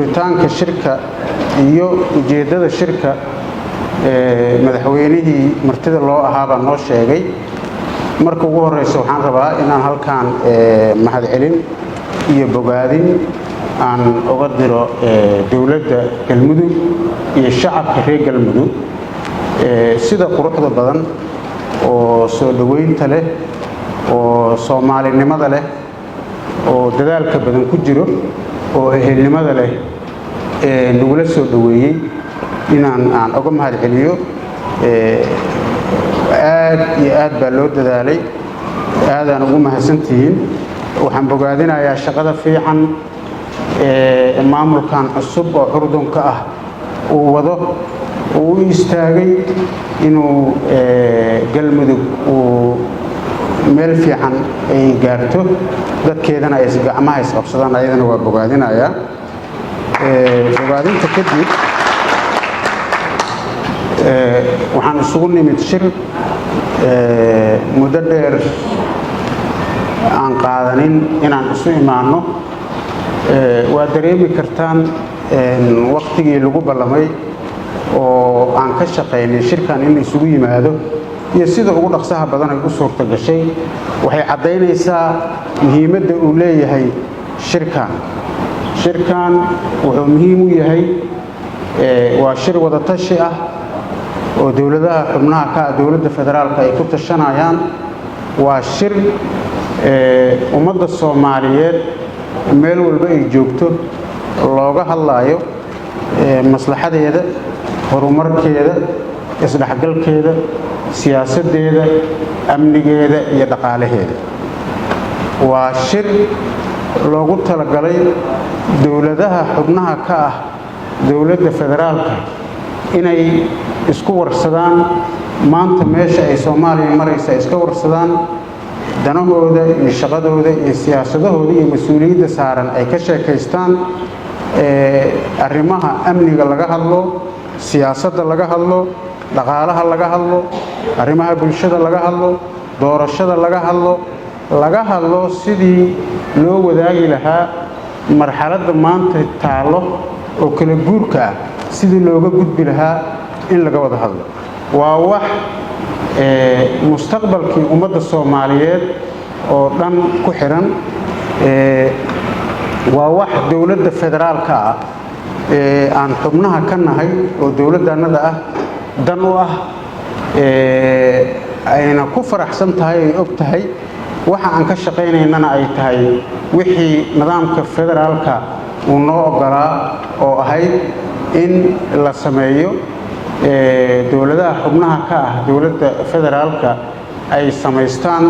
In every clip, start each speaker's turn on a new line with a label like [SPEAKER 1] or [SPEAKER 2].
[SPEAKER 1] furitaanka shirka iyo ujeedada shirka madaxweynihii martida loo ahaaba noo sheegay marka ugu horeysa waxaan rabaa inaan halkaan mahadcelin iyo bogaadin aan uga diro dawladda galmudug iyo shacabka reer galmudug sida quruxda badan oo soo dhaweynta leh oo Soomaalinimada leh oo dadaalka badan ku jiro oo ehelnimada leh nagula soo dhaweeyay inaan uga mahadceliyo aad iyo aad baa loo dadaalay aadaan ugu mahadsantihiin waxaan bogaadinayaa shaqada fiican maamulkan cusub oo curdunka ah uu wado uu istaagay inuu galmudug uu meel fiican ay gaarto dadkeedana ay gacmaha isqabsadaan ayadana waa bogaadinayaa bogaadinta kadib waxaan isugu nimid shir muddo dheer aan qaadanin inaan isu imaano waa dareemi kartaan waqtigii lagu ballamay oo aan ka shaqaynay shirkan in isugu yimaado iyo sida ugu dhaqsaha badan ay u suurta gashay waxay caddaynaysaa muhiimadda uu leeyahay shirkan wuxuu muhiim u yahay waa shir wada tashi ah oo dawladaha xubnaha ka dawladda federaalka ay ku tashanayaan waa shir ummadda Soomaaliyeed meel walba ay joogto looga hadlayo maslaxadeeda horumarkeeda isdhaxgalkeeda siyaasadeeda amnigeeda iyo dhaqaalaheeda waa shir loogu talagalay dawladaha xubnaha ka ah dawladda federaalka inay isku warsadaan maanta meesha ay Soomaaliya maraysa iska warsadaan danahooda iyo shaqadooda iyo siyaasadahooda iyo mas'uuliyadda saaran ay ka sheekaystaan arrimaha amniga laga hadlo siyaasadda laga hadlo dhaqaalaha laga hadlo arrimaha bulshada laga hadlo doorashada laga hadlo sidii loo wadaagi lahaa marxaladda maanta taalo oo kala guurka ah sidii looga gudbi lahaa in laga wada hadlo waa wax mustaqbalkii ummadda Soomaaliyeed oo dhan ku xiran waa wax dawladda federaalka ah aan xubnaha ka nahay oo dawladdanada ah dan u ah ayna ku faraxsan tahay ay og tahay waxa aan ka shaqaynaynana ay tahay wixii nidaamka federaalka uu noo ogolaa oo ahayd in la sameeyo dawladaha xubnaha ka ah dawladda federaalka ay samaystaan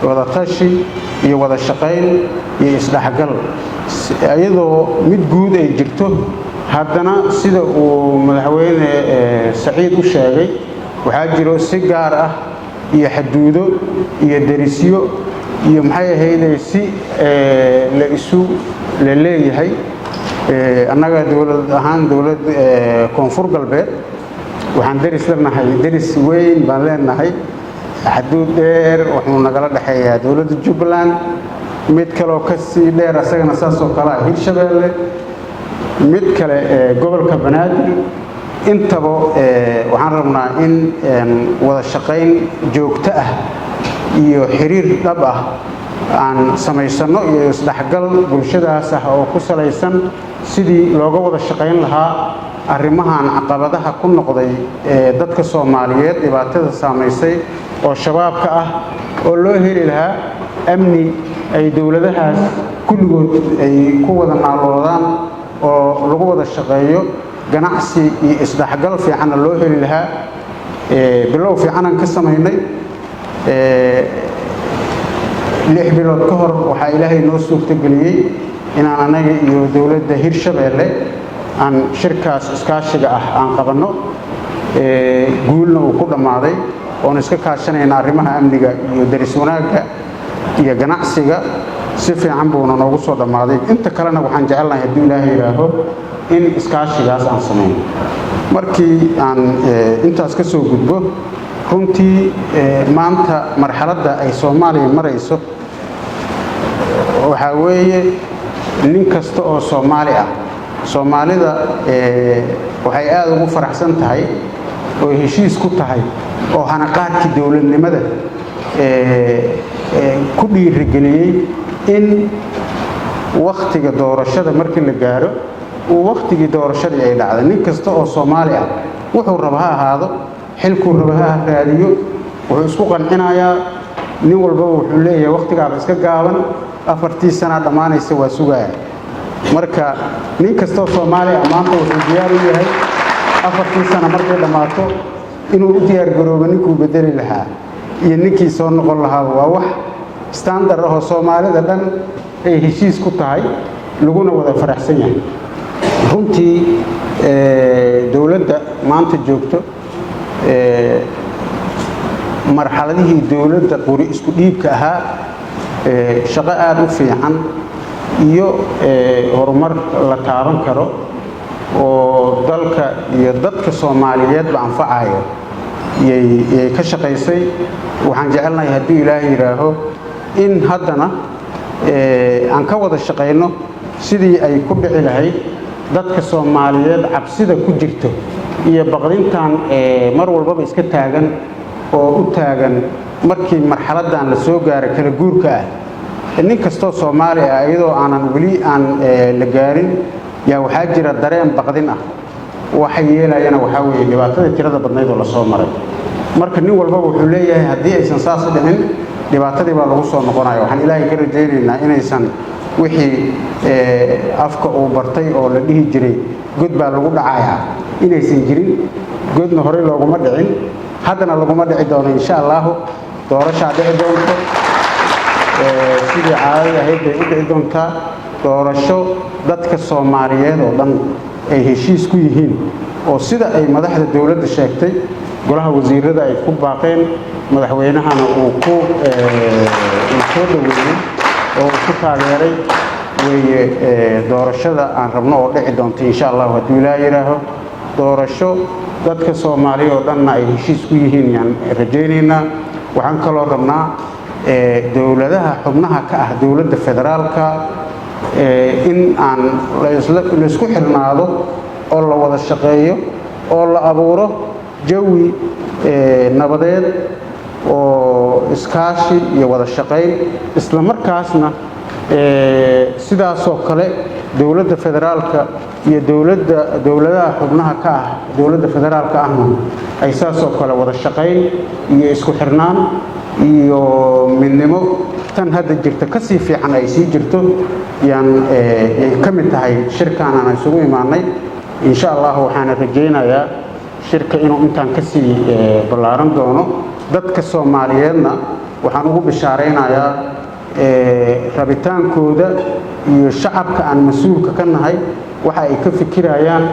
[SPEAKER 1] wada tashi iyo wada shaqayn iyo isdhaxgal iyadoo mid guud ay jirto haddana sida uu madaxweyne Saciid u sheegay waxaa jiro si gaar ah iyo xuduudo iyo derisyo iyo maxay ahayd si la isu leeyahay annaga dawlad ahaan dawlad koonfur galbeed waxaan deris weyn baan leenahay xuduud dheer wuxuu nagala dhaxeeyaa dawladda Jubbaland mid kale oo ka sii dheer asagana saas oo kala Hirshabeelle mid kale gobolka Banaadir intaba waxaan rabnaa in wada shaqayn joogto ah iyo xiriir dhab ah aan samaysano iyo isdhaxgal bulshadaas ah oo ku salaysan sidii looga wada shaqayn lahaa arrimahan caqabadaha ku noqday dadka Soomaaliyeed dhibaatada saameysay oo shabaabka ah oo loo heli lahaa amni ay dawladahaas kulligood ay ku wada naaloodaan oo lagu wada shaqeeyo ganacsi iyo isdhaxgal fiican loo heli lahaa bilow fiican ka sameynay 6 bilood ka hor waxa Ilaahay noo suurtageliyay inaan anaga iyo dawladda Hirshabeelle aan shirkaas iskaashiga ah aan qabanno guulna uu ku dhamaaday oo iska kaashanayna arrimaha amniga iyo daris wanaagga iyo ganacsiga si fiican buu noogu soo dhamaaday inta kalena waxaan jecelnahay haddii Ilaahay yiraahdo in iskaashigaas aan sameeyno markii aan intaas ka soo gudbo runtii maanta marxaladda ay Soomaaliya marayso waxa weeye nin kasta oo Soomaali ah soomaalida waxay aad ugu faraxsan tahay oo heshiis ku tahay oo hanaqaadkii dowladnimada ku dhiirigeliyey in waqtiga doorashada markii la gaaro uu waqtigii doorashadii ay dhacday nin kasta oo Soomaali ah wuxuu raba ha ahaado xilku raba ha raadiyo wuxuu isku qancinayaa nin walba wuxuu leeyahay waqtigaaba iska gaaban 4 sano dhamaanaysa waa sugaya marka nin kasta oo Soomaali ah maanta wuxuu diyaar u yahay 4 sano markay dhamaato inuu u diyaar garoobo ninkuu bedeli lahaa iyo ninkii soo noqon lahaa waa wax standard ah oo Soomaalida dhan ay heshiis ku tahay laguna wada faraxsan yahay runtii dawladda maanta joogto marxaladihii dawladda qori isku dhiibka ahaa shaqo aad u fiican iyo horumar la taaban karo oo dalka iyo dadka Soomaaliyeed ba anfacayo yay ka shaqaysay waxaan jecelnahay haddii Ilaahay yiraaho in haddana aan ka wada shaqeyno sidii ay ku dhici lahayd dadka Soomaaliyeed cabsida ku jirto iyo baqrintan mar walba iska taagan oo u taagan markii marxaladan la soo gaaray kala guurka ah nin kasto Soomaali ah iyadoo aanan wali aan la gaarin yaa waxa jira dareen baqdin ah waxa yeelayana waxa weeye dhibaatada tirada badneed oo la soo maray marka nin walba wuxuu leeyahay haddii aysan saas dhicin dhibaatadii baa lagu soo noqonayo waxaan Ilaahay ka rajaynaynaa inaysan wixii afka uu bartay oo la dhihi jiray god baa lagu dhacayaa inaysan jirin godna hore looguma dhicin haddana laguma dhici doono insha Allah doorasho dhici doonto sidii caadi ahayd bay u dhici doontaa doorasho dadka Soomaaliyeed oo dhan ay heshiis ku yihiin oo sida ay madaxda dawladda sheegtay golaha wasiirada ay ku baaqeen madaxweynahana uu ku soo dhaweeyay oo ku taageeray way doorashada aan rabno oo dhici doonto insha Allah haddii Ilaahay yiraaho doorasho dadka Soomaaliyeed oo dhan ay heshiis ku yihiin yaan rajaynaynaa waxaan kaloo rabnaa dawladaha xubnaha ka ah dawladda federaalka in aan la isku xirnaado oo la wada shaqeeyo oo la abuuro jawi nabadeed oo iskaashi iyo wada shaqeyn isla markaasna sidaas oo kale dawladda federaalka iyo dawladaha xubnaha ka ah dawladda federaalka ahna ay saas oo kale wada shaqeyn iyo isku xirnaan iyo midnimo tan hadda jirta ka sii fiican ay sii jirto yaan ka mid tahay shirkan aan isugu imaanay insha Allah waxaan rajaynayaa shirka inuu intaan ka sii ballaaran doono dadka Soomaaliyeedna waxaan ugu bishaareynayaa rabitaankooda iyo shacabka aan mas'uulka ka nahay waxa ay ka fikirayaan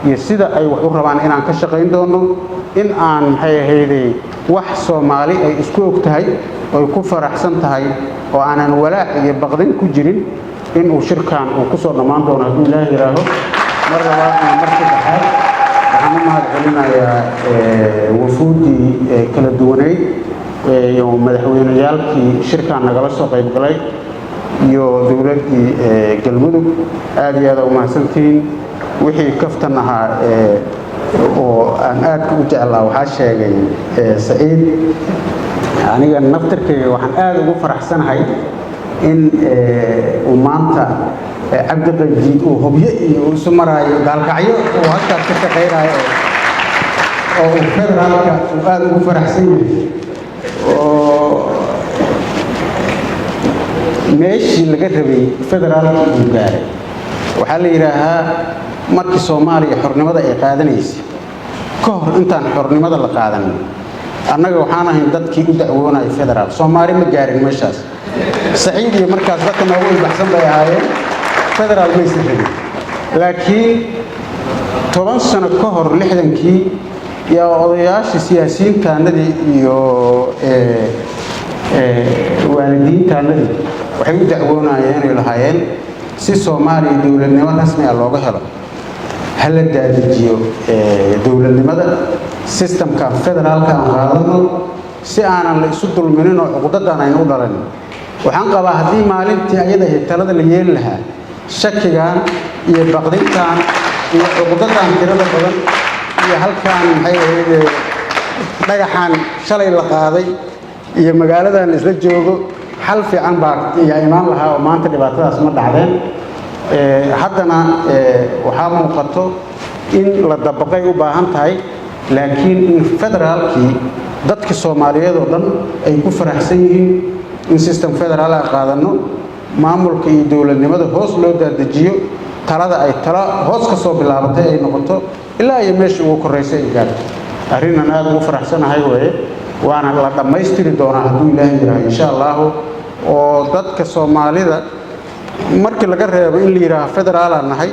[SPEAKER 1] iyo sida ay wax u rabaan inaan ka shaqeyn doono in aan maxay ahaydey wax Soomaali ay isku ogtahay oo ku faraxsan tahay oo aanan walaac iyo baqdin ku jirin in uu shirkan uu ku soo dhamaan doono haddii Ilaahay yiraaho mar labaad iyo mar saddexaad waxaan u mahadcelinayaa wafuudii kala duwaneyd iyo madaxweynayaalkii shirkan nagala soo qayb galay iyo dawladdii galmudug aad iyo aad u mahadsantiin wixii kaftan ahaa oo aan aad u jeclaa waxa sheegay Saciid aniga naftirkayga waxaan aad ugu faraxsanahay in uu maanta Cabdi Qajiid uu hubyo iyo isu maraayo gaalkacyo oo halkaas ka shaqeynayo oo federaalka uu aad ugu faraxsan yahay oo meeshii laga rabay federaalka uu gaaray waxa la yiraahaa markii Soomaaliya xornimada ay qaadanaysay ka hor intaan xornimada la qaadan annaga waxaan ahayn dadkii u dacwoonay federaal Soomaali ma gaarin meeshaas Saciid iyo markaas dadka noogu ilbaxsan bay ahaayeen federaal ma isleeyahay laakiin 10 sano ka hor 60kii ya odayaashii siyaasiyiintaanadii iyo waalidiintaanadii waxay u dacwoonayeen inay lahaayeen si Soomaaliya dawladnimo rasmi ah looga helo hal daadijiyo dawladnimada systemka federaalka aan qaadano si aanan la isu dulminin oo uqdadan aynu u dhalan waxaan qabaa haddii maalintii ayada talada la yeeli lahaa shakigan iyo baqdintan iyo cuqdadan tirada badan iyo halkaan maxay ahayd dhagaxan shalay la qaaday iyo magaaladan isla joogo xal fiican baa imaan lahaa oo maanta dhibaatadaas ma dhacdeen haddana waxaa muuqato in la dabaqay u baahan tahay laakiin in federaalkii dadka Soomaaliyeed oo dhan ay ku faraxsan yihiin in system federaal ah qaadano maamulka iyo dawladnimada hoos loo daadajiyo talada ay tala hoos ka soo bilaabatay ay noqoto ilaa ay meesha ugu koreysay ay gaarto arrinana aad ugu faraxsanahay weeye waana la dhameystiri doonaa hadduu Ilaahay yiraahdo insha Allah oo dadka Soomaalida markii laga reebo in la yiraahdo federaal aan nahay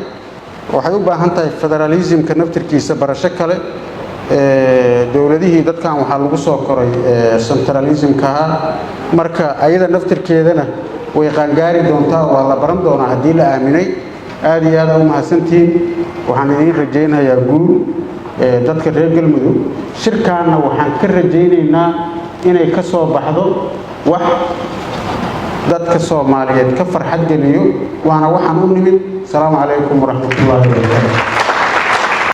[SPEAKER 1] waxay u baahan tahay federalismka naftirkiisa barasho kale dawladihii dadkan waxa lagu soo koray centralismka marka ayada naftirkeedana way qaangaari doontaa waa la baran doonaa haddii la aaminay aad iyo aad u mahadsantiin waxaan idin rajaynayaa guul dadka reer Galmudug shirkaana waxaan ka rajaynaynaa inay ka soo baxdo wax dadka Soomaaliyeed ka farxad geliyo waana waxaan u nimid salaamu calaykum waraxmatullaahi wabarakaatuh